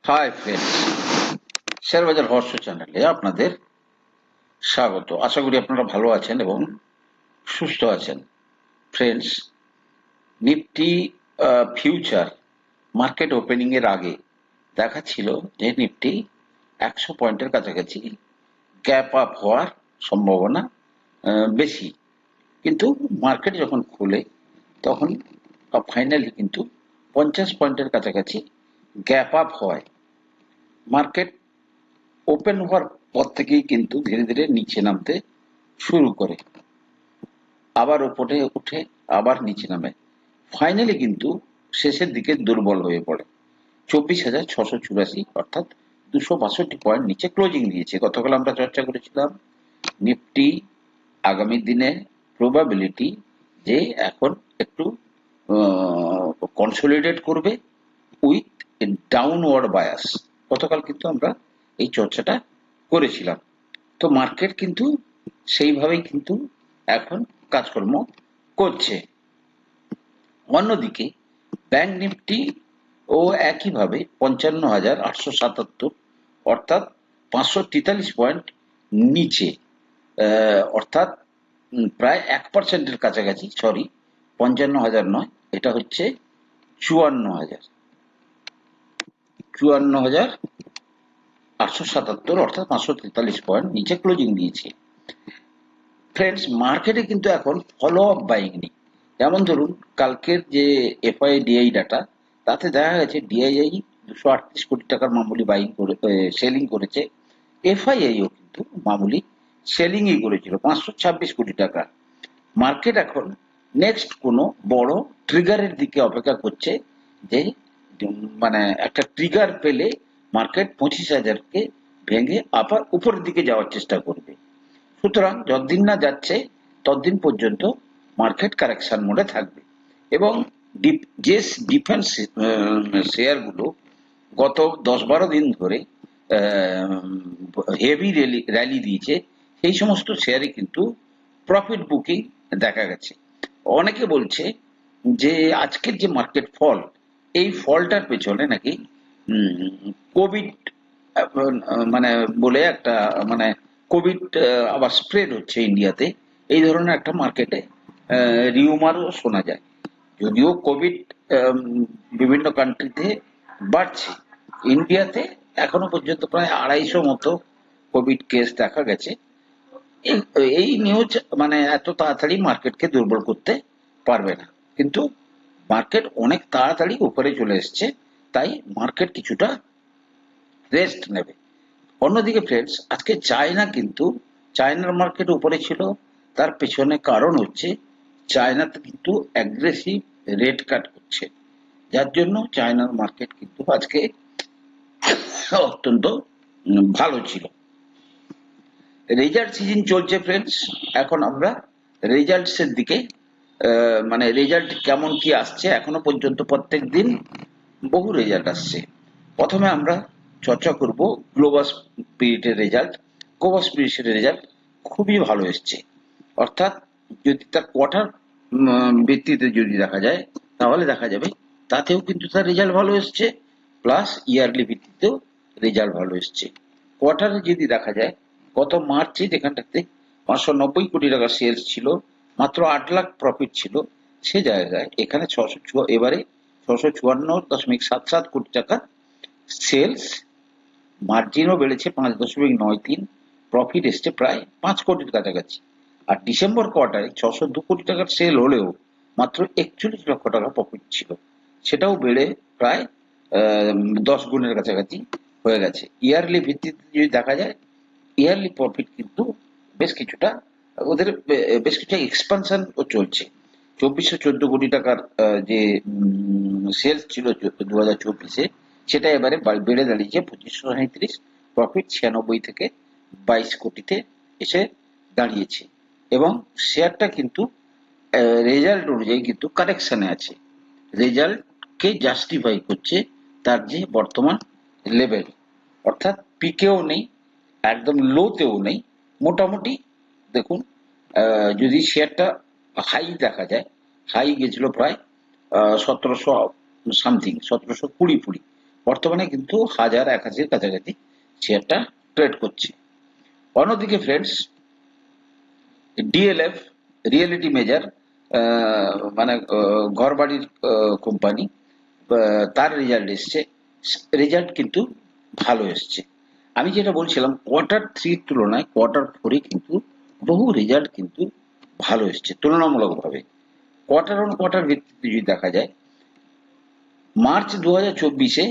Hi friends, শেয়ারবাজার রহস্য চ্যানেলে আপনাদের স্বাগত। আশা করি আপনারা ভালো আছেন এবং সুস্থ আছেন। Friends, Nifty future market opening এর আগে দেখাচ্ছিল যে নিফটি 100 পয়েন্টের কাছাকাছি গ্যাপ আপ হওয়ার সম্ভাবনা বেশি, কিন্তু মার্কেট যখন খোলে তখন ফাইনালি কিন্তু 50 পয়েন্টের কাছাকাছি গ্যাপ আপ হয়। মার্কেট ওপেন হওয়ার পর থেকেই কিন্তু ধীরে ধীরে নিচে নামতে শুরু করে, আবার উপরে উঠে আবার নিচে নামে, ফাইনালি কিন্তু শেষের দিকে দুর্বল হয়ে পড়ে। 24,684, অর্থাৎ 262 পয়েন্ট নিচে ক্লোজিং দিয়েছে। গতকাল আমরা চর্চা করেছিলাম নিফটি আগামী দিনে প্রবাবিলিটি যে এখন একটু কনসোলিডেট করবে উইথ ডাউনওয়ার্ড বায়াস। গতকাল কিন্তু আমরা এই চর্চাটা করেছিলাম। তো মার্কেট কিন্তু সেইভাবেই কিন্তু এখন কাজকর্ম করছে। অন্যদিকে ব্যাংক নিফটি ও একইভাবে 55,877, অর্থাৎ 543 পয়েন্ট নিচে, অর্থাৎ প্রায় 1%-এর কাছাকাছি, সরি, 55,000 নয়, এটা হচ্ছে 54,000, 54,877, অর্থাৎ 543 পয়েন্ট নিচে ক্লোজিং দিয়েছে। ফ্রেন্ডস, মার্কেটে কিন্তু এখন ফলো আপ বাইং নেই। যেমন ধরুন কালকের যে এফআইডিআই ডাটা, তাতে দেখা গেছে ডিআইআই 238 কোটি টাকার মামুলি বাইং করে সেলিং করেছে। এফআইআইও কিন্তু মামুলি সেলিংই করেছিল 526 কোটি টাকা। মার্কেট এখন নেক্সট কোনো বড় ট্রিগারের দিকে অপেক্ষা করছে, যে মানে একটা ট্রিগার পেলে মার্কেট 25,000-কে ভেঙে আবার উপরের দিকে যাওয়ার চেষ্টা করবে। সুতরাং যতদিন না যাচ্ছে ততদিন পর্যন্ত মার্কেট কারেকশন মোডে থাকবে। এবং যে ডিফেন্স শেয়ারগুলো গত 10-12 দিন ধরে হেভি র্যালি দিয়েছে, সেই সমস্ত শেয়ারে কিন্তু প্রফিট বুকিং দেখা গেছে। অনেকে বলছে যে আজকের যে মার্কেট ফল, এই ফলটার পেছনে নাকি কোভিড মানে বলে একটা, মানে কোভিড আবার স্প্রেড হচ্ছে ইন্ডিয়াতে, এই ধরনের একটা মার্কেটে রিউমারও শোনা যায়। যদিও কোভিড বিভিন্ন কান্ট্রিতে বাড়ছে, ইন্ডিয়াতে এখনো পর্যন্ত প্রায় 250 মতো কোভিড কেস দেখা গেছে। এই এই নিউজ মানে এত তাড়াতাড়ি মার্কেটকে দুর্বল করতে পারবে না, কিন্তু মার্কেট অনেক তাড়াতাড়ি উপরে চলে এসছে, তাই মার্কেট কিছুটা রেস্ট নেবে। অন্যদিকে ফ্রেন্ডস, আজকে চায়নার মার্কেট উপরে ছিল। তার পেছনে কারণ হচ্ছে চায়নাতে কিন্তু অ্যাগ্রেসিভ রেট কাট করছে, যার জন্য চায়নার মার্কেট কিন্তু আজকে অত্যন্ত ভালো ছিল। রেজাল্ট সিজন চলছে ফ্রেন্ডস, এখন আমরা রেজাল্টস এর দিকে, মানে রেজাল্ট কেমন কি আসছে, এখনো পর্যন্ত প্রত্যেক দিন বহু রেজাল্ট আসছে। প্রথমে আমরা চর্চা করব গ্লোবাল স্পিরিটের রেজাল্ট। গ্লোবাল স্পিরিটের রেজাল্ট খুবই ভালো এসছে, অর্থাৎ যদি তার কোয়ার্টার ভিত্তিতে যদি দেখা যায়, তাহলে দেখা যাবে তাতেও কিন্তু তার রেজাল্ট ভালো এসছে, প্লাস ইয়ারলি ভিত্তিতেও রেজাল্ট ভালো এসছে। কোয়ার্টারে যদি দেখা যায়, গত মার্চে যেখানটাতে 590 কোটি টাকা সেলস ছিল, মাত্র 8 লাখ প্রফিট ছিল, সে জায়গায় এখানে এবারে 654.77 কোটি টাকা সেলস, মার্জিনও বেড়েছে 5.93, প্রফিট এসছে প্রায় 5 কোটির কাছাকাছি। আর ডিসেম্বর কোয়ার্টারে 602 কোটি টাকার সেল হলেও মাত্র 41 লক্ষ টাকা প্রফিট ছিল, সেটাও বেড়ে প্রায় 10 গুণের কাছাকাছি হয়ে গেছে। ইয়ারলি ভিত্তিতে যদি দেখা যায়, ইয়ারলি প্রফিট কিন্তু বেশ কিছুটা, ওদের বেশ কিছুটা এক্সপানশন চলছে। 2,414 কোটি টাকার যে সেলস ছিল 2024-এ, সেটা এবারে বেড়ে দাঁড়িয়েছে 2,537, প্রফিট 96 থেকে 22 কোটিতে এসে দাঁড়িয়েছে। এবং শেয়ারটা কিন্তু রেজাল্ট অনুযায়ী কিন্তু কারেকশনে আছে, রেজাল্টকে জাস্টিফাই করছে তার যে বর্তমান লেভেল, অর্থাৎ পিকেও নেই, একদম লোতেও নেই, মোটামুটি। দেখুন, যদি শেয়ারটা হাই দেখা যায়, হাই গেছিল প্রায় 1700 সামথিং, 1720, বর্তমানে কিন্তু 1000-1000 কাছাকাছি শেয়ারটা ট্রেড করছে। অন্যদিকে ফ্রেন্ডস, ডিএলএফ রিয়েলিটি মেজার, মানে ঘর বাড়ির কোম্পানি, তার রেজাল্ট এসছে। রেজাল্ট কিন্তু ভালো এসছে। আমি যেটা বলছিলাম, কোয়ার্টার 3 তুলনায় কোয়ার্টার 4 কিন্তু বহু রেজাল্ট কিন্তু ভালো এসছে তুলনামূলকভাবে। কোয়ার্টার অন কোয়ার্টার ভিত্তিতে যদি দেখা যায়, মার্চ 2024-এ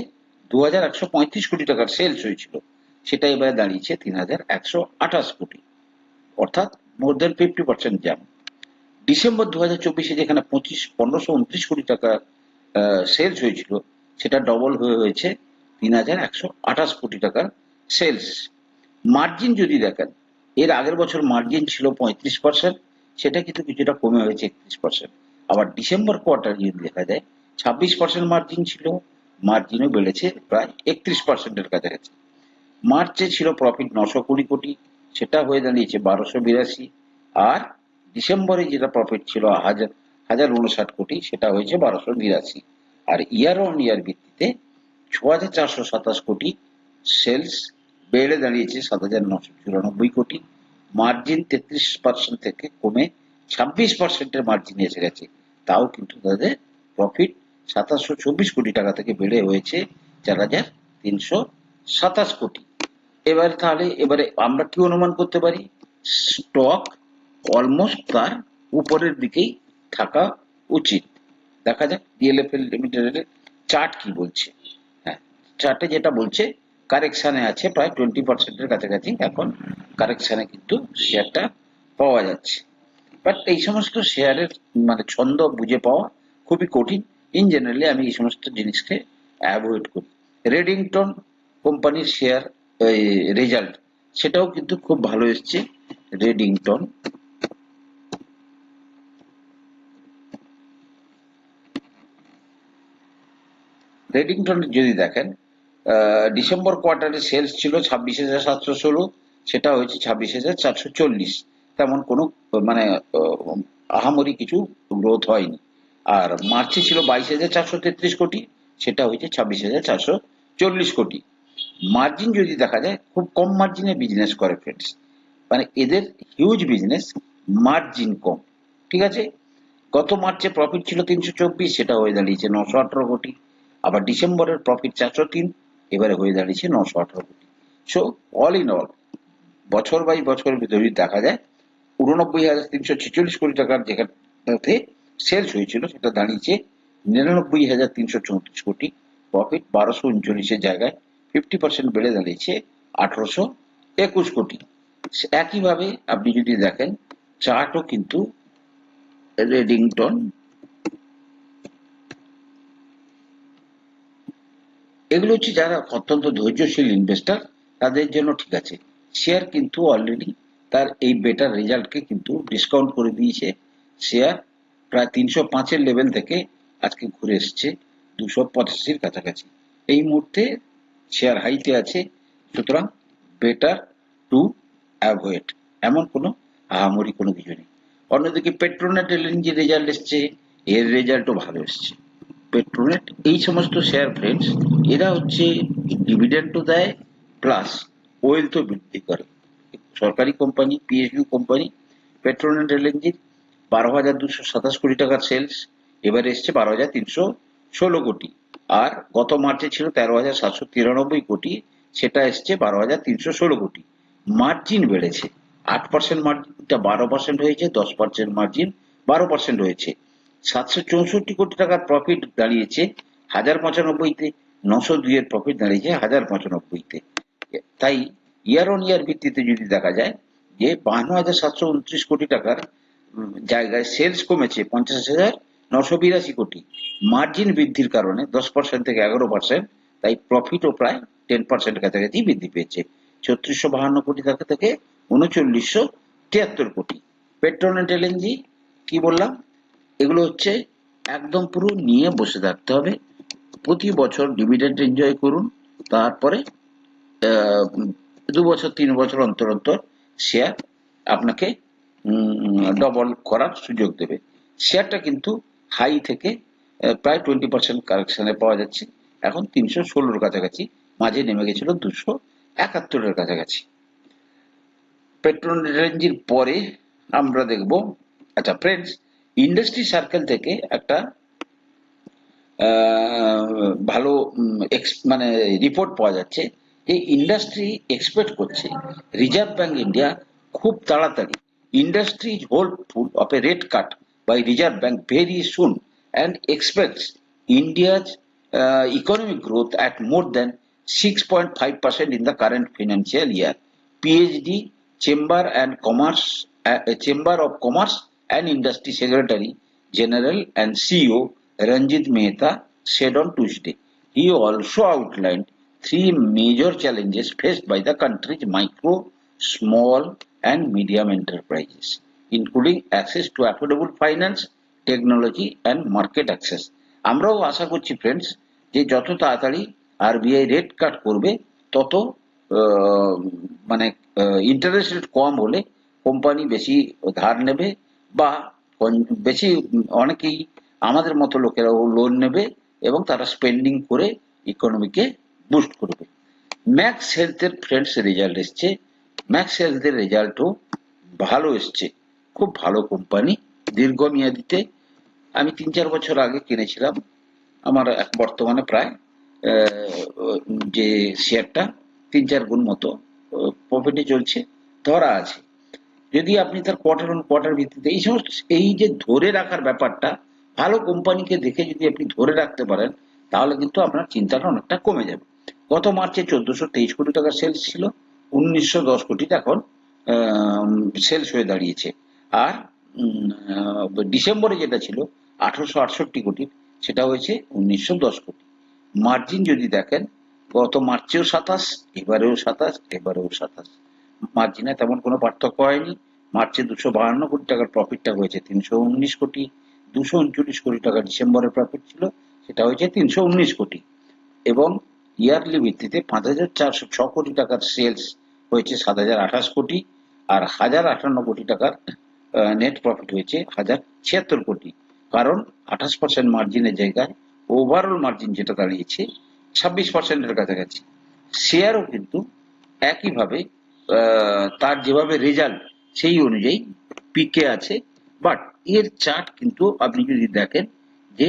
2135 কোটি টাকার সেলস হয়েছিল, সেটা এবারে দাঁড়িয়েছে 3128 কোটি, অর্থাৎ মোর দেন 50% জাম্প। ডিসেম্বর 2024-এ যেখানে 1529 কোটি টাকা সেলস হয়েছিল, সেটা ডবল হয়েছে 3128 কোটি টাকার সেলস। মার্জিন যদি দেখেন, এর আগের বছর মার্জিন ছিল 35%, সেটা কিন্তু কিছুটা কমে হয়েছে 31%। আবার ডিসেম্বর কোয়ার্টার যদি দেখা যায়, 26% মার্জিন ছিল, মার্জিনও বেড়েছে প্রায় 31%-এর কাছাকাছি। মার্চে ছিল প্রফিট 920 কোটি, সেটা হয়ে দাঁড়িয়েছে 1282। আর ডিসেম্বরে যেটা প্রফিট ছিল 1059 কোটি, সেটা হয়েছে 1282। আর ইয়ার অন ইয়ার ভিত্তিতে 6427 কোটি সেলস বেড়ে দাঁড়িয়েছে 7994 কোটি। মার্জিন 33% থেকে কমে 26%-এর মার্জিনে এসে গেছে। তাও কিন্তু তাদের প্রফিট 2724 কোটি টাকা থেকে বেড়ে হয়েছে 4327 কোটি। এবারে আমরা কি অনুমান করতে পারি? স্টক অলমোস্ট তার উপরের দিকেই থাকা উচিত। দেখা যাক ডিএলএফএল লিমিটেডের চার্ট কি বলছে। হ্যাঁ, চার্টে যেটা বলছে, কারেকশানে আছে প্রায় 20%-এর কাছাকাছি। এখন কারেকশানে কিন্তু শেয়ারটা পাওয়া যাচ্ছে। বাট এই সমস্ত শেয়ারের মানে ছন্দ বুঝে পাওয়া খুবই কঠিন। ইন জেনারেলি আমি এই সমস্ত জিনিসকে অ্যাভয়েড করি। রেডিংটন কোম্পানির শেয়ার রেজাল্ট, সেটাও কিন্তু খুব ভালো এসছে। রেডিংটন রেডিংটনের যদি দেখেন, ডিসেম্বর কোয়ার্টারে সেলস ছিল 26,716, সেটা হয়েছে 26,440। তেমন কোনো মানে আহামরি কিছু গ্রোথ হয়নি। আর মার্চে ছিল 22,433 কোটি, সেটা হয়েছে 26,440 কোটি। মার্জিন যদি দেখা যায়, খুব কম মার্জিনে বিজনেস করে ফ্রেন্ডস, মানে এদের হিউজ বিজনেস, মার্জিন কম। ঠিক আছে। গত মার্চে প্রফিট ছিল 324, সেটা হয়ে দাঁড়িয়েছে 918 কোটি। আবার ডিসেম্বরের প্রফিট 403, এবারে হয়ে দাঁড়িয়েছে 918 কোটি। সো অল ইন অল, বছর বাই বছরের ভিতরে যদি দেখা যায়, 89,346 কোটি টাকার যেখানে সেলস হয়েছিল, সেটা দাঁড়িয়েছে 99,334 কোটি। প্রফিট 1239-এর জায়গায় 50% বেড়ে দাঁড়িয়েছে 1821 কোটি। একইভাবে আপনি যদি দেখেন, চার্টও কিন্তু রেডিংটন, এগুলো হচ্ছে যারা অত্যন্ত ধৈর্যশীল ইনভেস্টর, তাদের জন্য ঠিক আছে। শেয়ার কিন্তু অলরেডি তার এই বেটার রেজাল্টকে কিন্তু ডিসকাউন্ট করে দিয়েছে। শেয়ার প্রায় 305-এর লেভেল থেকে আজকে ঘুরে এসছে 285-র কাছাকাছি। এই মুহূর্তে শেয়ার হাইতে আছে, সুতরাং বেটার টু অ্যাভয়েড, এমন কোনো আহামরি কোনো কিছু নেই। অন্যদিকে পেট্রোনেট এলএনজি রেজাল্ট এসছে, এর রেজাল্টও ভালো এসছে। পেট্রোনেট এই সমস্ত শেয়ার ফ্রেন্ডস, এরা হচ্ছে ডিভিডেন্ডও দেয়, প্লাস ওয়েলথও বৃদ্ধি করে। সরকারি কোম্পানি, পিএসইউ কোম্পানি। পেট্রোনেট এলএনজির 12,227 কোটি টাকার সেলস, এবারে এসছে 12,316 কোটি। আর গত মার্চে ছিল 13,793 কোটি, সেটা এসছে 12,316 কোটি। মার্জিন বেড়েছে, 8% মার্জিনটা 12% হয়েছে, 10% মার্জিন 12% হয়েছে। 764 কোটি টাকার প্রফিট দাঁড়িয়েছে 1095-তে, 902-এর প্রফিট দাঁড়িয়েছে 1095-তে। তাই ইয়ার অন ইয়ার ভিত্তিতে যদি দেখা যায়, যে 52,729 কোটি টাকার জায়গায় সেলস কমেছে 50,982 কোটি। মার্জিন বৃদ্ধির কারণে 10% থেকে 11%, তাই প্রফিটও প্রায় 10% কাছাকাছি বৃদ্ধি পেয়েছে, 3652 কোটি টাকা থেকে 3973 কোটি। পেট্রোনেট এলএনজি কি বললাম, এগুলো হচ্ছে একদম পুরো নিয়ে বসে থাকতে হবে। প্রতি বছর ডিভিডেন্ড এনজয় করুন, তারপরে 2 বছর 3 বছর অন্তর অন্তর শেয়ার আপনাকে ডবল করার সুযোগ দেবে। শেয়ারটা কিন্তু হাই থেকে প্রায় 20% কারেকশনে পাওয়া যাচ্ছে। এখন 316-র কাছাকাছি, মাঝে নেমে গেছিল 271-এর কাছাকাছি। পেট্রোল রেঞ্জের পরে আমরা দেখব, আচ্ছা ফ্রেন্ডস, ইন্ডাস্ট্রি সার্কেল থেকে একটা ভালো মানে রিপোর্ট পাওয়া যাচ্ছে যে ইন্ডাস্ট্রি এক্সপেক্ট করছে রিজার্ভ ব্যাংক ইন্ডিয়া খুব তাড়াতাড়ি industry is hopeful of a rate cut by reserve bank very soon and expects India's economic growth at more than 6.5% in the current financial year. PhD Chamber of Commerce and Industry Secretary General and CEO Ranjit Mehta said on Tuesday. He also outlined three major challenges faced by the country's micro, small, and medium enterprises, including access to affordable finance, technology and market access. আমরাও আশা করছি friends যে যত তাড়াতাড়ি RBI rate কাট করবে তত মানে interest rate কম হলে company বেশি ধার নেবে বা বেশি অনেকেই আমাদের মতো লোকেরাও লোন নেবে এবং তারা স্পেন্ডিং করে ইকোনমিকে বুস্ট করবে। ম্যাক্স হেলথের ফ্রেন্ডস রেজাল্ট এসছে, ম্যাক্স হেলথের রেজাল্টও ভালো এসছে, খুব ভালো কোম্পানি। দীর্ঘমেয়াদীতে আমি 3-4 বছর আগে কিনেছিলাম, আমার বর্তমানে প্রায় যে শেয়ারটা 3-4 গুণ মতো প্রফিটে চলছে, ধরা আছে। যদি আপনি তার কোয়ার্টার অন কোয়ার্টার ভিত্তিতে এই সমস্ত এই যে ধরে রাখার ব্যাপারটা, ভালো কোম্পানিকে দেখে যদি আপনি ধরে রাখতে পারেন তাহলে কিন্তু আপনার চিন্তাটা অনেকটা কমে যাবে। গত মার্চে 1423 কোটি টাকার সেলস ছিল, 1910 কোটিতে এখন সেলস হয়ে দাঁড়িয়েছে। আর ডিসেম্বরে যেটা ছিল 1868 কোটি, সেটা হয়েছে 1910 কোটি। মার্জিন যদি দেখেন, গত মার্চেও 27, এবারেও 27, এবারেও 27, মার্জিনে তেমন কোনো পার্থক্য হয়নি। মার্চে 252 কোটি টাকার প্রফিটটা হয়েছে 319 কোটি, 239 কোটি টাকা ডিসেম্বরের প্রফিট ছিল, সেটা হয়েছে 319 কোটি। এবং ইয়ারলি ভিত্তিতে 5406 কোটি টাকার সেলস হয়েছে 7028 কোটি, আর 1058 কোটি টাকার নেট প্রফিট হয়েছে 1076 কোটি। কারণ 28% মার্জিনের জায়গায় ওভারঅল মার্জিন যেটা দাঁড়িয়েছে 26%-এর কাছাকাছি। শেয়ারও কিন্তু একইভাবে তার যেভাবে রেজাল্ট সেই অনুযায়ী পিকে আছে, বাট এর চার্ট কিন্তু আপনি যদি দেখেন যে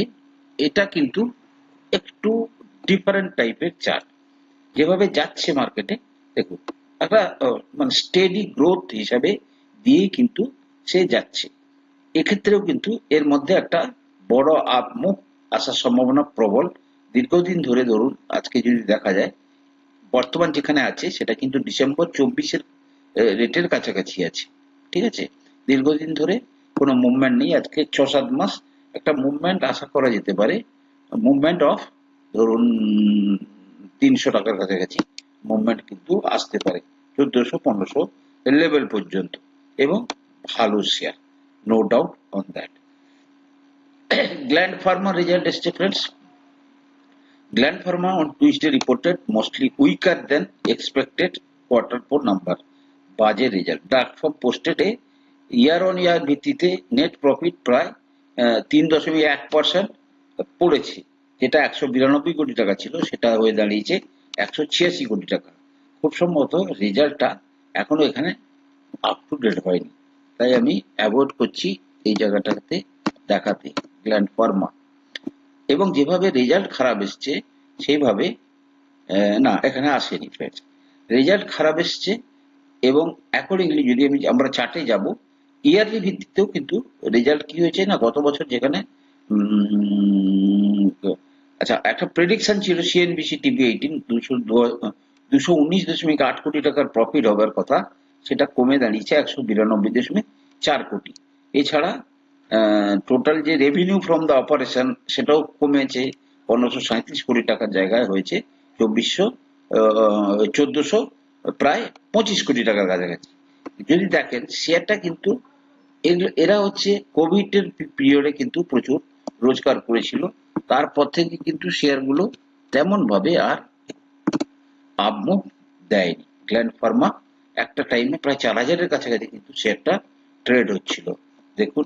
এটা কিন্তু একটু ডিফারেন্ট টাইপের চার্ট। যেভাবে যাচ্ছে মার্কেটে, দেখুন একটা মানে স্টেডি গ্রোথ হিসাবে দিয়েই কিন্তু সে যাচ্ছে। এক্ষেত্রেও কিন্তু এর মধ্যে একটা বড় আপমুখ আসার সম্ভাবনা প্রবল। দীর্ঘদিন ধরে ধরুন আজকে যদি দেখা যায়, বর্তমান যেখানে আছে সেটা কিন্তু ডিসেম্বর 24-এর রেটের কাছাকাছি আছে, ঠিক আছে। দীর্ঘদিন ধরে কোনো মুভমেন্ট নেই, আজকে 6-7 মাস একটা মুভমেন্ট আশা করা যেতে পারে, মুভমেন্ট অফ ধরুন 300 টাকার কাছাকাছি মুভমেন্ট কিন্তু আসতে পারে 1400-1500 লেভেল পর্যন্ত, এবং ভালো share, no doubt on that. Gland Pharma result এসছে friends. Gland Pharma on Tuesday reported mostly weaker than expected Q4 number বাজে রেজাল্ট। প্ল্যাটফর্ম পোস্টেড এ year-on-year ভিত্তিতে নেট প্রফিট প্রায় 3.1% পড়েছে, যেটা 192 কোটি টাকা ছিল সেটা হয়ে দাঁড়িয়েছে 186 কোটি টাকা। খুব সম্ভবত রেজাল্টটা এখনো এখানে আপ টু ডেট হয়নি, তাই আমি অ্যাভয়েড করছি এই জায়গাটাতে দেখাতে গ্ল্যান্ড ফার্মা। এবং যেভাবে রেজাল্ট খারাপ এসছে সেইভাবে না, এখানে আসেনি ফ্রেন্ডস, রেজাল্ট খারাপ এসছে। এবং অ্যাকর্ডিংলি যদি আমরা চার্টে যাব, ইয়ারলি ভিত্তিতেও কিন্তু রেজাল্ট কি হয়েছে না, গত বছর যেখানে আচ্ছা একটা প্রেডিকশন ছিল সিএনবিসি টিভি 18 219.8 কোটি টাকার প্রফিট হবার কথা, সেটা কমে দাঁড়িয়েছে 192.4 কোটি। এছাড়া টোটাল যে রেভিনিউ ফ্রম দ্য অপারেশন সেটাও কমেছে, 1537 কোটি টাকার জায়গায় হয়েছে 1400 প্রায় 25 কোটি টাকার কাছাকাছি। যদি দেখেন শেয়ারটা কিন্তু এরা হচ্ছে কোভিড এর পিরিয়ডে কিন্তু প্রচুর রোজগার করেছিল, তারপর থেকে কিন্তু শেয়ারগুলো তেমন ভাবে আর আপমুভ দেয়নি। গ্ল্যান্ড ফার্মা একটা টাইমে প্রায় 4000-এর কাছাকাছি কিন্তু শেয়ারটা ট্রেড হচ্ছিল। দেখুন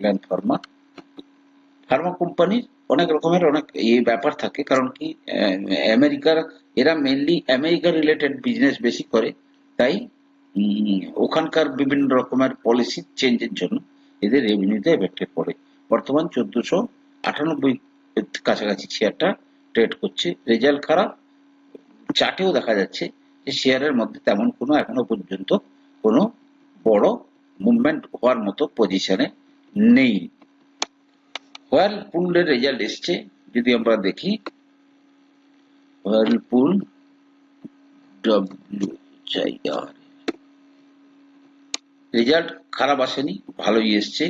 গ্ল্যান্ড ফার্মা কোম্পানির অনেক রকমের অনেক এই ব্যাপার থাকে, কারণ কি আমেরিকার, এরা মেনলি আমেরিকা রিলেটেড বিজনেস বেশি করে, তাই ওখানকার বিভিন্ন রকমের পলিসি চেঞ্জের জন্য এদের রেভিনিউতে এফেক্টেড পড়ে। বর্তমান 1498 কাছাকাছি শেয়ারটা ট্রেড করছে। রেজাল্ট খারাপ, চার্টেও দেখা যাচ্ছে যে শেয়ারের মধ্যে তেমন কোনো এখনো পর্যন্ত কোনো বড় মুভমেন্ট হওয়ার মতো পজিশনে নেই। হোয়ারলপুলের রেজাল্ট এসছে, যদি আমরা দেখি হোয়ারলপুল রেজাল্ট খারাপ আসেনি, ভালোই এসছে।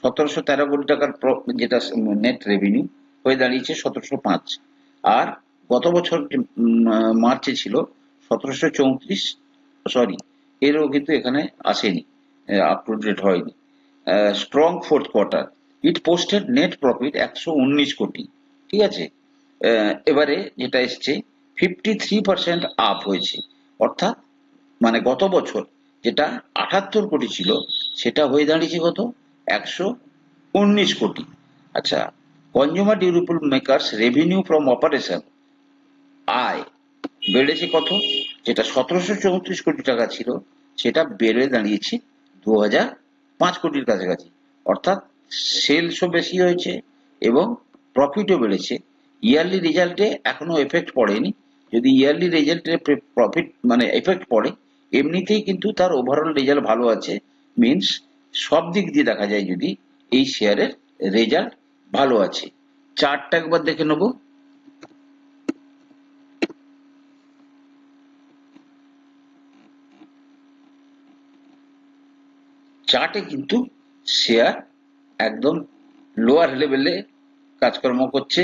1713 কোটি টাকার যেটা নেট রেভিনিউ হয়ে দাঁড়িয়েছে 1705। আর গত বছর মার্চে ছিল 1734, সরি, এরও কিন্তু এখানে আসেনি, আপ টু ডেট হয়নি। স্ট্রং ফোর্থ কোয়ার্টার, ইট পোস্টেড নেট প্রফিট 119 কোটি, ঠিক আছে। এবারে যেটা এসছে 53% আপ হয়েছে, অর্থাৎ মানে গত বছর যেটা 78 কোটি ছিল সেটা হয়ে দাঁড়িয়েছে কত, 119 কোটি। আচ্ছা, consumer durable makers revenue from operation, আয় বেড়েছে কত, যেটা 1734 কোটি টাকা ছিল সেটা বেড়ে দাঁড়িয়েছে 2005 কোটির কাছাকাছি, অর্থাৎ সেলসও বেশি হয়েছে এবং প্রফিটও বেড়েছে। ইয়ারলি রেজাল্টে এখনো এফেক্ট পড়েনি, যদি ইয়ারলি রেজাল্টে প্রফিট মানে এফেক্ট পড়ে, এমনিতেই কিন্তু তার ওভারঅল রেজাল্ট ভালো আছে, মিনস সব দিক দিয়ে দেখা যায় যদি এই শেয়ারের রেজাল্ট ভালো আছে। চার্টটা একবার দেখে নেবো। চার্টে কিন্তু শেয়ার একদম লোয়ার লেভেলে কাজকর্ম করছে।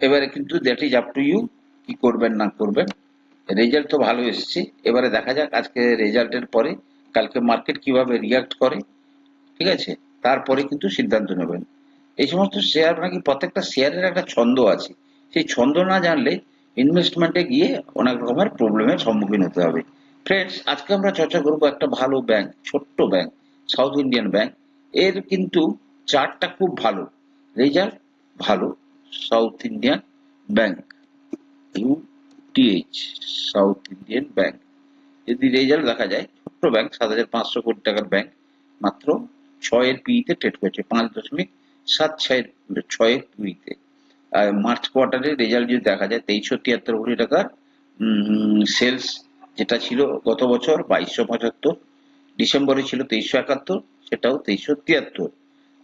এবারে কিন্তু that is up to you, কি করবেন না করবেন। রেজাল্ট তো ভালো এসছে, এবারে দেখা যাক আজকে রেজাল্টের পরে কালকে মার্কেট কিভাবে রিয়াক্ট করে, ঠিক আছে, তারপরে কিন্তু সিদ্ধান্ত নেবেন। এই সমস্ত শেয়ার নাকি প্রত্যেকটা শেয়ারের একটা ছন্দ আছে, সেই ছন্দ না জানলে ইনভেস্টমেন্টে গিয়ে অনেক রকমের প্রবলেমের সম্মুখীন হতে হবে। ফ্রেন্ডস, আজকে আমরা চর্চা করবো একটা ভালো ব্যাংক, ছোট্ট ব্যাংক, সাউথ ইন্ডিয়ান ব্যাংক। এর কিন্তু চার্টটা খুব ভালো, রেজাল্ট ভালো। South Indian bank, UTH, south Indian bank, যদি রেজাল্ট দেখা যায়, ছোট্ট ব্যাংক, 7500 কোটি টাকার ব্যাংক, মাত্র 6 পিইতে ট্রেড করছে, 5.76 পিইতে। আর মার্চ কোয়ার্টারে রেজাল্ট যদি দেখা যায় 2373 কোটি টাকার সেলস, যেটা ছিল গত বছর 2275, ডিসেম্বরে ছিল 2371, সেটাও 2373।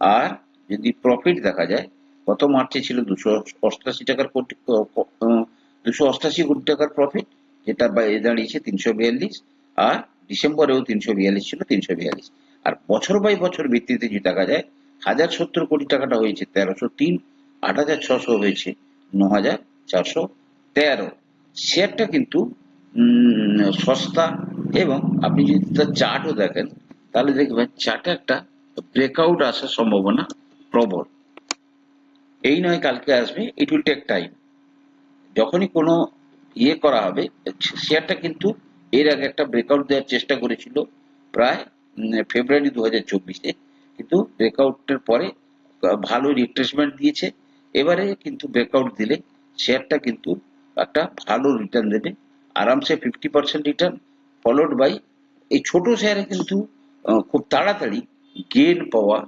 আর যদি প্রফিট দেখা যায়, গত মার্চে ছিল 288 কোটি টাকার প্রফিট, যেটা দাঁড়িয়েছে 342। আর ডিসেম্বরেও 342 ছিল, 342। আর বছর বাই বছর ভিত্তিতে যদি দেখা যায়, 1070 কোটি টাকাটা হয়েছে 1303, 8600 হয়েছে 9413। শেয়ারটা কিন্তু সস্তা, এবং আপনি যদি তার চার্টও দেখেন তাহলে দেখবেন চার্টে একটা ব্রেকআউট আসার সম্ভাবনা প্রবল। এই নয় কালকে আসবে, ইট উইল টেক টাইম। যখনই কোনো ইয়ে করা হবে, শেয়ারটা কিন্তু এর আগে একটা ব্রেকআউট দেওয়ার চেষ্টা করেছিল প্রায় ফেব্রুয়ারি 2024-এ, কিন্তু ব্রেকআউটের পরে ভালো রিট্রেসমেন্ট দিয়েছে। এবারে কিন্তু ব্রেকআউট দিলে শেয়ারটা কিন্তু একটা ভালো রিটার্ন দেবে, আরামসে 50% রিটার্ন, ফলোড বাই এই ছোট শেয়ারে কিন্তু খুব তাড়াতাড়ি গেইন পাওয়া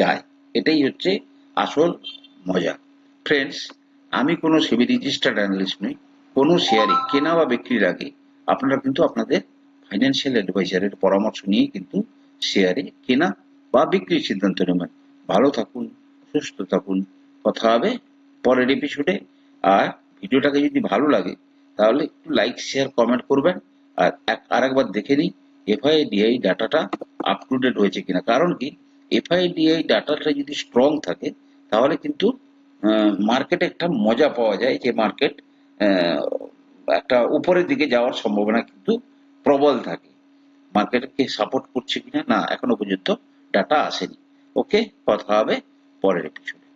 যায়। এটাই হচ্ছে আসল মজা। ফ্রেন্ডস, আমি কোনো সেবি রেজিস্টার্ড অ্যানালিস্ট নই। কোনো শেয়ারে কেনা বা বিক্রির আগে আপনারা কিন্তু আপনাদের ফাইন্যান্সিয়াল অ্যাডভাইজারের পরামর্শ নিয়ে কিন্তু শেয়ারে কেনা বা বিক্রির সিদ্ধান্ত নেবেন। ভালো থাকুন, সুস্থ থাকুন, কথা হবে পরের এপিসোডে। আর ভিডিওটাকে যদি ভালো লাগে তাহলে একটু লাইক, শেয়ার, কমেন্ট করবেন। আর আরেকবার দেখে নিই এফআইডিআই ডাটাটা আপ টু ডেট হয়েছে কিনা, কারণ কি এফআইডিআই ডাটাটা যদি স্ট্রং থাকে তাহলে কিন্তু মার্কেটে একটা মজা পাওয়া যায়, যে মার্কেট একটা উপরের দিকে যাওয়ার সম্ভাবনা কিন্তু প্রবল থাকে। মার্কেটকে সাপোর্ট করছে কিনা না এখনো পর্যন্ত ডাটা আসেনি। ওকে, কথা হবে পরের এপিসোডে।